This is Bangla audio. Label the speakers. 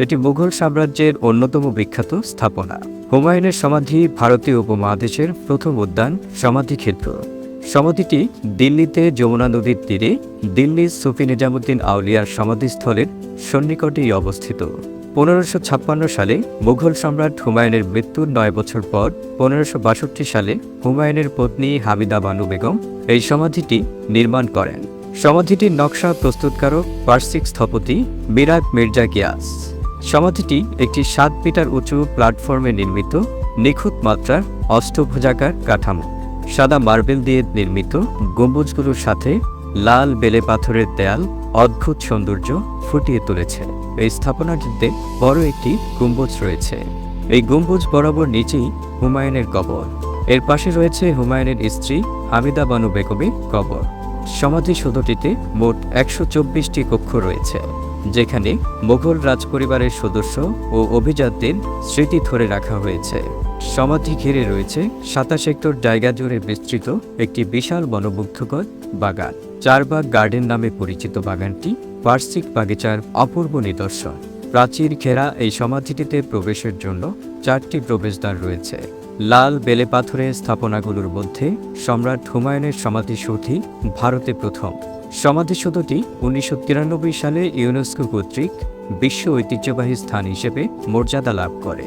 Speaker 1: এটি মুঘল সাম্রাজ্যের অন্যতম বিখ্যাত স্থাপনা। হুমায়ুনের সমাধি ভারতীয় উপমহাদেশের প্রথম উদ্যান সমাধিক্ষেত্র। সমাধিটি দিল্লিতে যমুনা নদীর তীরে দিল্লির সুফি নিজামুদ্দিন আউলিয়ার সমাধিস্থলের সন্নিকটেই অবস্থিত। 1556 সালে মুঘল সম্রাট হুমায়ুনের মৃত্যুর 9 বছর পর 1562 সালে হুমায়ুনের পত্নী হামিদা বানু বেগম এই সমাধিটি নির্মাণ করেন। সমাধিটির নকশা প্রস্তুতকারক পার্সিক স্থপতি মিরাক মির্জা গিয়াস। সমাধিটি একটি 7 মিটার উঁচু প্ল্যাটফর্মে নির্মিত নিখুঁত মাত্রার অষ্টভুজাকার কাঠামো। সাদা মার্বেল দিয়ে নির্মিত গম্বুজগুলোর সাথে লাল বেলে পাথরের দেয়াল অদ্ভুত সৌন্দর্য ফুটিয়ে তুলেছে। এই স্থাপনাটিতে বড় একটি গম্বুজ রয়েছে। এই গম্বুজ বরাবর নিচেই হুমায়ুনের কবর। এর পাশে রয়েছে হুমায়ুনের স্ত্রী হামিদা বানু বেগমের কবর। সমাধিসৌধটিতে মোট 124টি কক্ষ রয়েছে, যেখানে মুঘল রাজপরিবারের সদস্য ও অভিজাতদের স্মৃতি ধরে রাখা হয়েছে। সমাধি ঘিরে রয়েছে 27 হেক্টর জায়গা জুড়ে বিস্তৃত একটি বিশাল মনোমুগ্ধকর বাগান। চারবাগ গার্ডেন নামে পরিচিত বাগানটি বার্ষিক বাগিচার অপূর্ব নিদর্শন। প্রাচীর ঘেরা এই সমাধিটিতে প্রবেশের জন্য 4টি প্রবেশদ্বার রয়েছে। লাল বেলে পাথরের স্থাপনাগুলোর মধ্যে সম্রাট হুমায়ুনের সমাধিসৌধই ভারতে প্রথম। সমাধিসৌধটি 1993 সালে ইউনেস্কো কর্তৃক বিশ্ব ঐতিহ্যবাহী স্থান হিসেবে মর্যাদা লাভ করে।